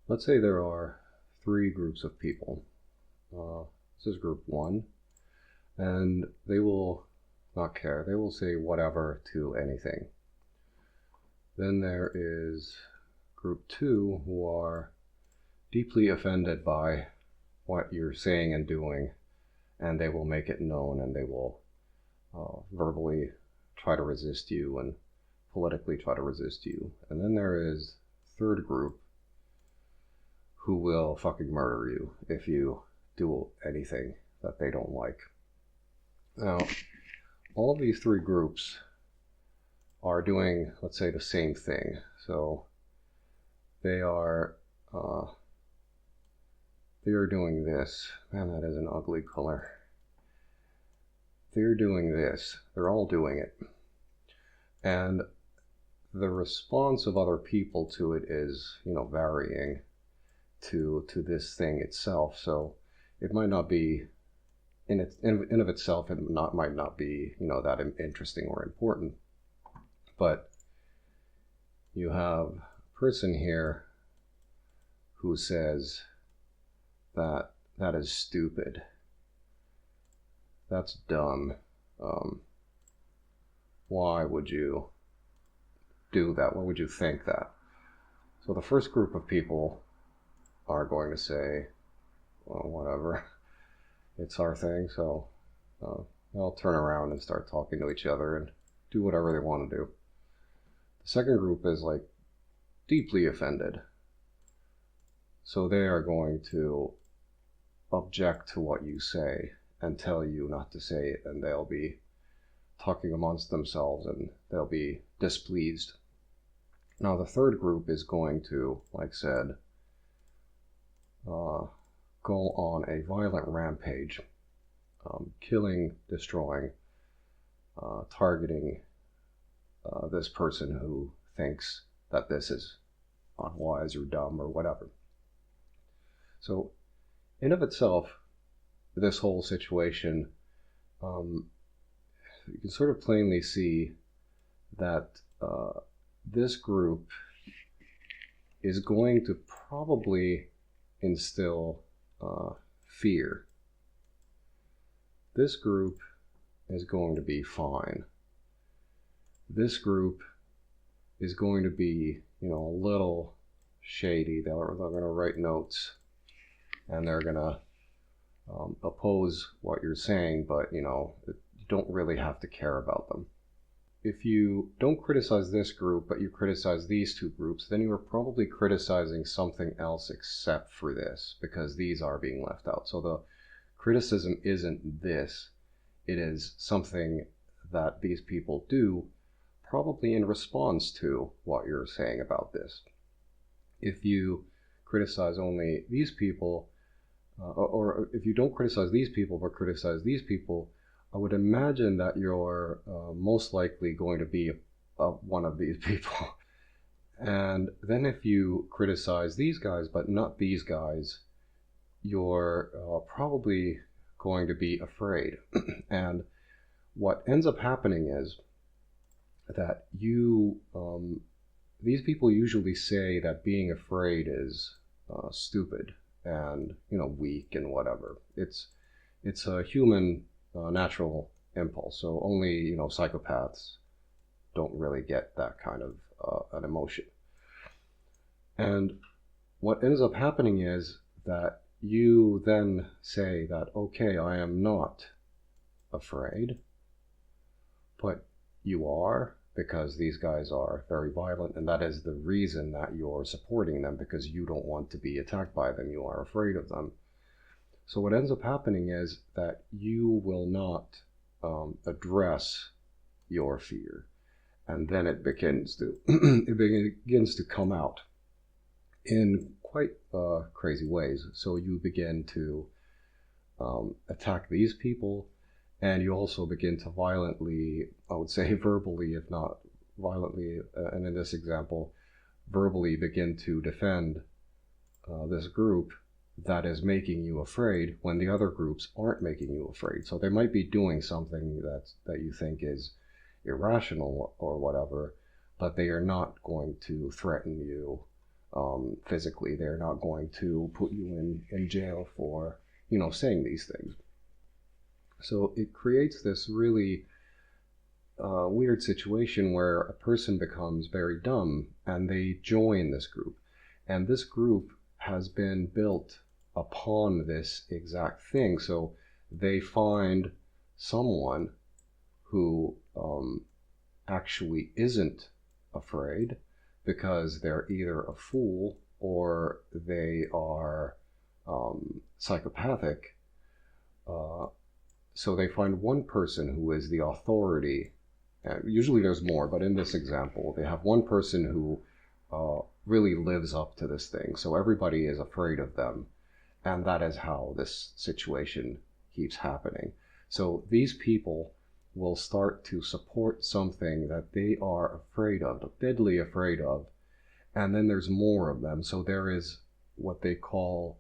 let's say there are three groups of people. This is group one, and they will not care. They will say whatever to anything. Then there is group two, who are deeply offended by what you're saying and doing, and they will make it known, and they will verbally try to resist you and politically try to resist you. And then there is third group, who will fucking murder you if you do anything that they don't like. Now, all of these three groups are doing, let's say, the same thing. So they are doing this. Man, that is an ugly color. They're doing this. They're all doing it. And the response of other people to it is, varying to this thing itself. So it might not be in of itself, it might not be that interesting or important, but you have a person here who says that is stupid, that's dumb, why would you do that, why would you think that? So the first group of people are going to say, well, whatever, it's our thing, so they'll turn around and start talking to each other and do whatever they want to do. The second group is like deeply offended, so they are going to object to what you say and tell you not to say it, and they'll be talking amongst themselves and they'll be displeased. Now the third group is going to, like I said, go on a violent rampage, killing, destroying, targeting this person who thinks that this is unwise or dumb or whatever. So in of itself, this whole situation, you can sort of plainly see that this group is going to probably instill fear. This group is going to be fine. This group is going to be, a little shady. They're going to write notes and they're going to oppose what you're saying, but you don't really have to care about them. If you don't criticize this group, but you criticize these two groups, then you are probably criticizing something else except for this, because these are being left out. So the criticism isn't this, it is something that these people do, probably in response to what you're saying about this. If you criticize only these people, or if you don't criticize these people but criticize these people, I would imagine that you're most likely going to be one of these people. And then if you criticize these guys but not these guys, you're probably going to be afraid. And what ends up happening is that these people usually say that being afraid is stupid and weak and whatever. It's a human natural impulse. So only psychopaths don't really get that kind of an emotion. And what ends up happening is that you then say that, okay, I am not afraid, but you are, because these guys are very violent, and that is the reason that you're supporting them, because you don't want to be attacked by them. You are afraid of them. So what ends up happening is that you will not address your fear, and then it begins to come out in quite crazy ways. So you begin to attack these people, and you also begin to violently, I would say verbally, if not violently, and in this example, verbally begin to defend this group that is making you afraid when the other groups aren't making you afraid. So they might be doing something that you think is irrational or whatever, but they are not going to threaten you physically. They're not going to put you in jail for, saying these things. So it creates this really weird situation where a person becomes very dumb and they join this group. And this group has been built upon this exact thing. So they find someone who actually isn't afraid because they're either a fool or they are psychopathic. So they find one person who is the authority. Usually there's more, but in this example, they have one person who really lives up to this thing. So everybody is afraid of them. And that is how this situation keeps happening. So these people will start to support something that they are afraid of, deadly afraid of. And then there's more of them. So there is what they call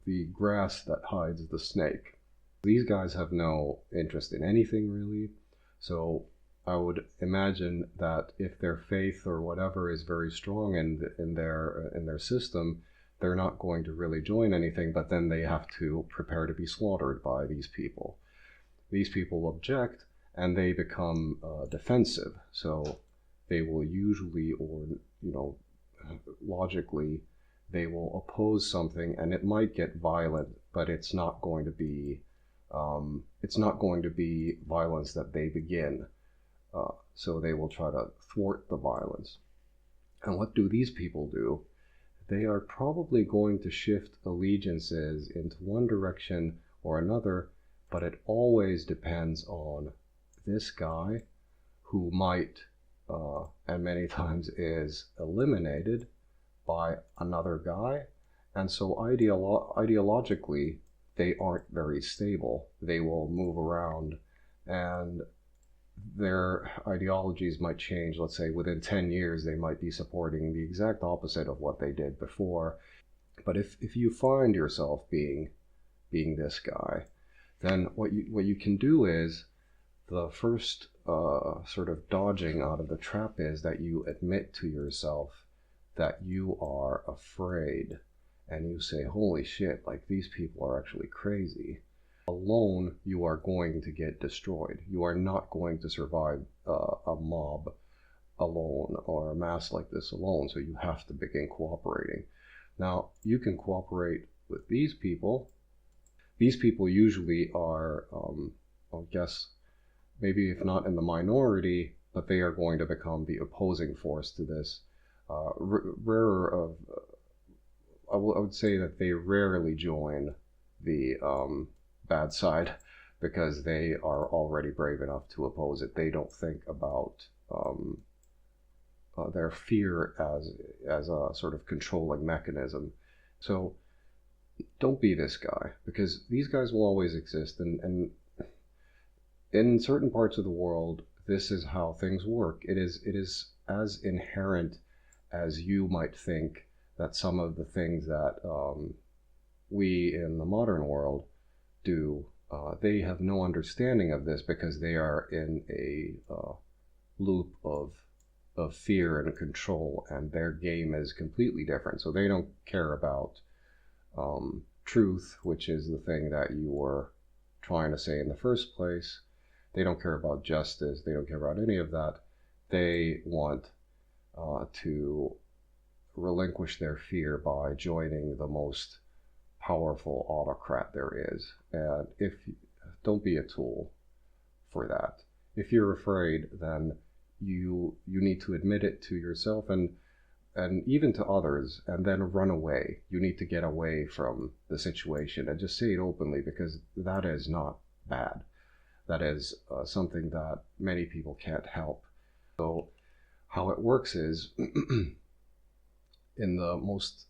the grass that hides the snake. These guys have no interest in anything really. So I would imagine that if their faith or whatever is very strong in their system, they're not going to really join anything, but then they have to prepare to be slaughtered by these people. These people object and they become defensive. So they will usually, or logically, they will oppose something, and it might get violent, but it's not going to be violence that they begin. So they will try to thwart the violence. And what do these people do? They are probably going to shift allegiances into one direction or another, but it always depends on this guy who might, and many times is eliminated by another guy. And so ideologically, they aren't very stable. They will move around and their ideologies might change. Let's say within 10 years, they might be supporting the exact opposite of what they did before. But if you find yourself being this guy, then what you can do is the first sort of dodging out of the trap is that you admit to yourself that you are afraid, and you say, holy shit, like these people are actually crazy. Alone, you are going to get destroyed. You are not going to survive a mob alone or a mass like this alone, so you have to begin cooperating. Now, you can cooperate with these people. These people usually are, I guess, maybe if not in the minority, but they are going to become the opposing force to this. I would say that they rarely join the bad side because they are already brave enough to oppose it. They don't think about their fear as a sort of controlling mechanism. So don't be this guy, because these guys will always exist, and in certain parts of the world, this is how things work. It is as inherent as you might think that some of the things that we in the modern world do, they have no understanding of this because they are in a loop of fear and control, and their game is completely different. So they don't care about truth, which is the thing that you were trying to say in the first place. They don't care about justice. They don't care about any of that. They want to relinquish their fear by joining the most powerful autocrat there is. And don't be a tool for that. If you're afraid, then you need to admit it to yourself and even to others, and then run away. You need to get away from the situation and just say it openly, because that is not bad. That is something that many people can't help. So how it works is, in the most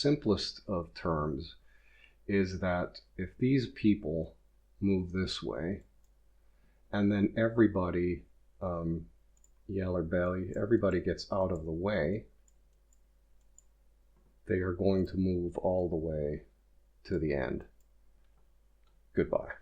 simplest of terms, is that if these people move this way, and then everybody, Yeller Belly, everybody gets out of the way, they are going to move all the way to the end. Goodbye.